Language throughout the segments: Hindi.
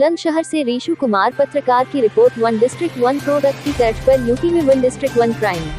बुलंदशहर से रीशु कुमार पत्रकार की report. One district one product की तर्ज पर यूपी में one district one crime.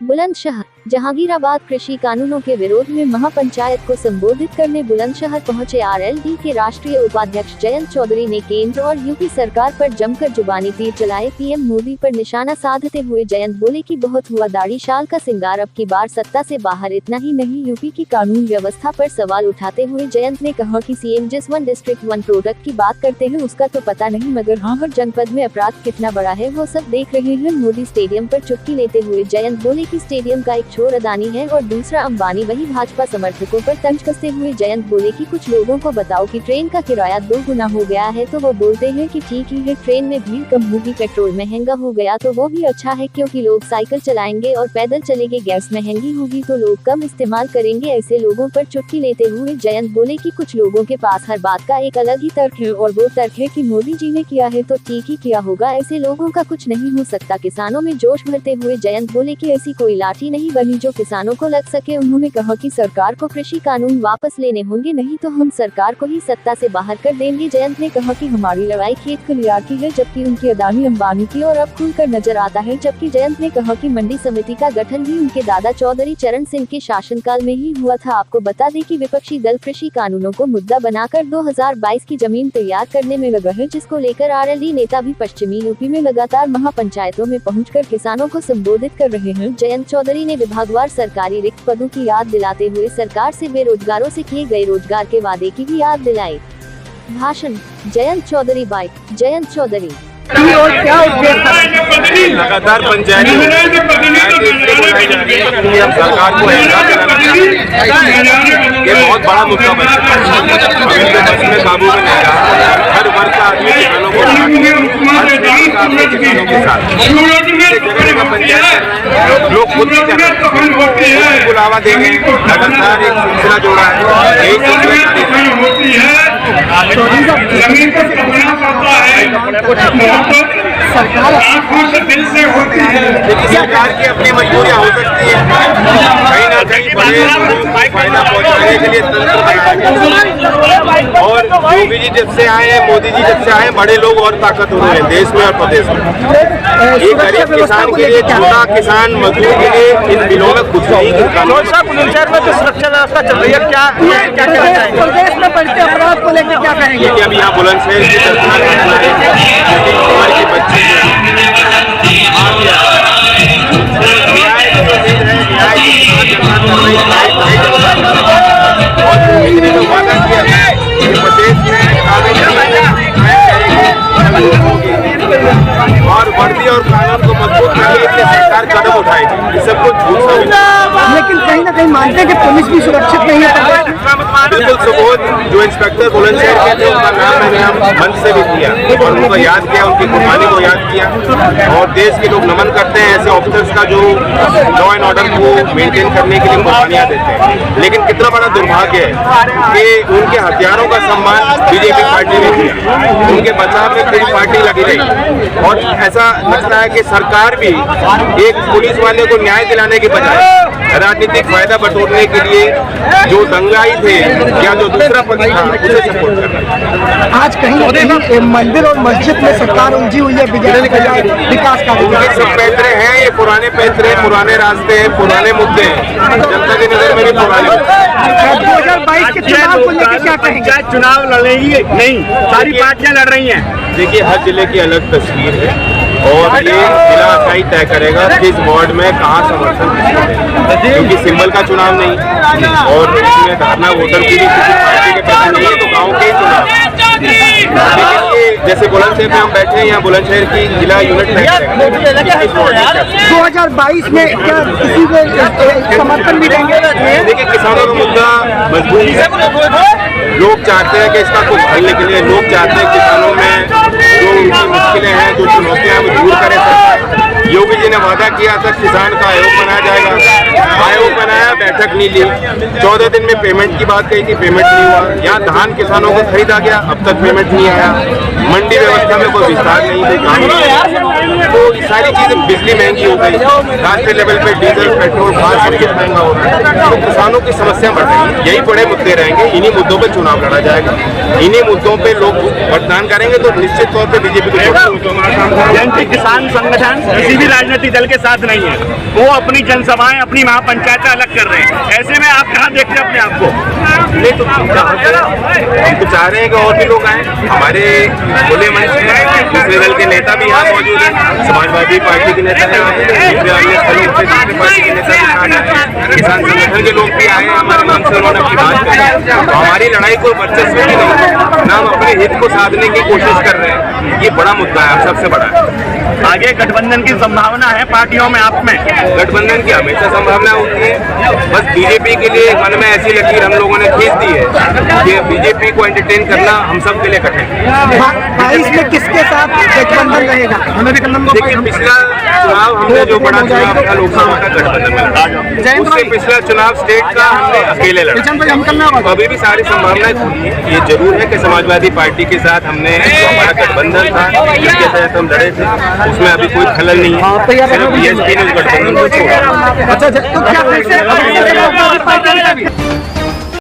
Bulandshahr Jahangirabad कृषि कानूनों के विरोध में महापंचायत को संबोधित करने बुलंदशहर पहुंचे आरएलडी के राष्ट्रीय उपाध्यक्ष जयंत चौधरी ने केंद्र और यूपी सरकार पर जमकर जुबानी तीर चलाए। पीएम मोदी पर निशाना साधते हुए जयंत बोले कि बहुत हुआ दाढ़ी शाल का सिंगार, अब की बार सत्ता से बाहर। इतना ही नहीं, यूपी की कानून व्यवस्था पर सवाल उठाते हुए जयंत ने कहा कि सीएम जिस वन डिस्ट्रिक्ट वन प्रोडक्ट की बात करते हैं उसका तो पता नहीं, मगर हर जनपद में अपराध कितना बड़ा है वो सब देख रहे हैं। मोदी स्टेडियम पर चुटकी लेते हुए जयंत बोले कि स्टेडियम का एक छोर अदानी है और दूसरा अंबानी। वही भाजपा समर्थकों पर तंज कसते हुए जयंत बोले कि कुछ लोगों को बताओ कि ट्रेन का किराया 2 गुना हो गया है तो वो बोलते हैं कि ठीक ही है, ट्रेन में भीड़ कम होगी। पेट्रोल महंगा हो गया तो वो भी अच्छा है क्योंकि लोग साइकिल चलाएंगे और पैदल चलेंगे। गैस महंगी होगी तो लोग कम इस्तेमाल करेंगे। ऐसे लोगों पर चुटकी लेते हुए जयंत बोले कि कुछ लोगों के पास हर बात का एक अलग ही तर्क है और वो तर्क है कि मोदी जी ने किया है तो ठीक ही किया होगा। ऐसे लोगों का कुछ नहीं हो सकता। किसानों में जोश भरते हुए जयंत बोले कि ऐसी कोई लाठी नहीं बनी जो किसानों को लग सके। उन्होंने कहा कि सरकार को कृषि कानून वापस लेने होंगे, नहीं तो हम सरकार को ही सत्ता से बाहर कर देंगे। जयंत ने कहा कि हमारी लड़ाई खेत खलियार की है जबकि उनकी अदानी अंबानी की, और अब खुलकर नजर आता है। जबकि जयंत ने कहा कि मंडी समिति का गठन भी उनके दादा चौधरी चरण सिंह के शासनकाल में ही हुआ था। आपको बता दें कि विपक्षी दल कृषि कानूनों को मुद्दा बनाकर 2022 की जमीन तैयार करने में लगा है, जिसको लेकर आरएलडी नेता भी पश्चिमी यूपी में लगातार महापंचायतों में पहुंचकर किसानों को संबोधित कर रहे हैं। जयंत चौधरी ने विभागवार सरकारी रिक्त पदों की याद दिलाते हुए सरकार से बेरोजगारों से किए गए रोजगार के वादे की भी याद दिलाई। भाषण जयंत चौधरी बाइट जयंत चौधरी लगातार पंचायत सरकार को ये बहुत बड़ा मुद्दा बन चुका है। में काबू में नहीं रहा। हर वर्ग का आदमी किसानों को किसानों के साथ पंचायत लोग खुद ही कर रहे हैं, बुलावा देंगे। लगातार एक सिलसिला जोड़ा है। एक सरकार की अपनी मजबूरियां हो सकती है, कहीं ना कहीं बड़े फायदा पहुंचाने के लिए तंत्र बनाया। और योगी जी जब से आए हैं, मोदी जी जब से आए, बड़े लोग और ताकत हो रहे हैं देश में और प्रदेश में। एक गरीब किसान के लिए, छोटा किसान मजदूर के लिए इन बिलों में कुछ नहीं। बुलंदशहर में जो सुरक्षा व्यवस्था चल रही है, क्या कहना चाहेंगे? प्रदेश में बढ़ते अपराध को लेकर क्या कहेंगे? अभी यहाँ बुलंदशहर की सरकार के बच्चे और वर्दी और कानून को मजबूत करने के लिए सरकार कदम उठाएगी। ये सब कुछ झूठ साबित है। लेकिन कहीं ना कहीं मानते हैं कि पुलिस भी सुरक्षित नहीं है। बिल्कुल सुबोध जो इंस्पेक्टर बुलंदशहर के थे उनका नाम मैंने हम मंच से भी किया और उनको याद किया, उनकी कुर्बानी को याद किया। और देश के लोग नमन करते हैं ऐसे ऑफिसर्स का जो लॉ एंड ऑर्डर को मेंटेन करने के लिए कुर्बानियां देते हैं। लेकिन कितना बड़ा दुर्भाग्य है कि उनके हथियारों का सम्मान बीजेपी पार्टी ने किया, उनके बचाव में पूरी पार्टी लगी रही। और ऐसा लगता है कि सरकार भी एक पुलिस वाले को न्याय दिलाने के बजाय राजनीतिक फायदा बटोरने के लिए जो दंगाई थे या जो दूसरा पक्ष था उसे सपोर्ट कर रहा है। आज कहीं मंदिर और मस्जिद में सरकार उलझी हुई है विकास का। सब पैतरे हैं, ये पुराने पैतरे, पुराने रास्ते हैं, पुराने मुद्दे हैं। जनता की नजर में भी पुराने। 2022 के चुनाव को लेकर क्या कहेंगे? चुनाव लड़ेगी नहीं, सारी पार्टियां लड़ रही हैं। देखिए, हर जिले की अलग तस्वीर है और ये जिला इकाई तय करेगा किस वार्ड में कहाँ समर्थन किसको, क्योंकि सिंबल का चुनाव नहीं और इसमें धारणा वोटर की भी किसी पार्टी के प्रति नहीं है, तो गाँव के ही चुनाव। जैसे बुलंदशहर में हम बैठे हैं, यहाँ बुलंदशहर की जिला यूनिट तय करेगा। 2022 में क्या किसी को समर्थन भी देंगे? देखिए, किसानों का मुद्दा मजबूत है। लोग चाहते हैं कि इसका कुछ हल निकले। लोग चाहते हैं किसानों में जो मुश्किलें हैं, जो चुनौतियां हैं, वो दूर करें सरकार। योगी जी ने वादा किया था किसान का आयोग बनाया जाएगा, आयोग बनाया, बैठक नहीं ली। 14 दिन में पेमेंट की बात कही थी, पेमेंट नहीं हुआ। यहाँ धान किसानों को खरीदा गया, अब तक पेमेंट नहीं आया। मंडी व्यवस्था में कोई विस्तार नहीं थे, काम नहीं। तो सारी चीजें, बिजली महंगी हो गई, राष्ट्रीय लेवल पे डीजल पेट्रोल गैस सब कुछ महंगा हो रहा है, तो किसानों की समस्या बढ़ रही है। यही बड़े मुद्दे रहेंगे, इन्हीं मुद्दों पे चुनाव लड़ा जाएगा, इन्हीं मुद्दों पे लोग मतदान करेंगे तो निश्चित तौर पे बीजेपी को। जयंती किसान संगठन किसी भी राजनीतिक दल के साथ नहीं है, वो अपनी जनसभाएं अपनी महापंचायतें अलग कर रहे हैं। ऐसे में आप कहाँ देखते हैं अपने आप को? नहीं तो हम तो चाह रहे हैं कि और भी लोग आए, हमारे खुले मंच में दूसरे दल के नेता भी यहाँ मौजूद हैं, समाजवादी पार्टी के नेता हैं, किसान संगठन के लोग भी आए हैं, हमारे मंच से उन्होंने अपनी बात कही। हमारी लड़ाई कोई वर्चस्व की नहीं, ना हम अपने हित को साधने की कोशिश कर रहे हैं, ये बड़ा मुद्दा है, सबसे बड़ा है। आगे गठबंधन की संभावना है पार्टियों में, आप में? गठबंधन की हमेशा संभावना होती है, बस बीजेपी के लिए मन में ऐसी लकीर हम लोगों ने खींच दी है कि बीजेपी को एंटरटेन करना हम सब के लिए कठिन है। 22 में किसके साथ गठबंधन रहेगा? देखिए, पिछला चुनाव हमने जो बड़ा चुनाव था लोकसभा का, गठबंधन में लड़ा, उससे पिछला चुनाव स्टेट का हमने अकेले लड़ा। तो अभी भी सारी संभावनाएं खुली है। ये जरूर है कि समाजवादी पार्टी के साथ हमने जो हमारा गठबंधन था जिसके तहत हम लड़े थे, उसमें अभी कोई खलल नहीं है, सिर्फ बीएसपी ने उस गठबंधन को छोड़ा। अच्छा, तो क्या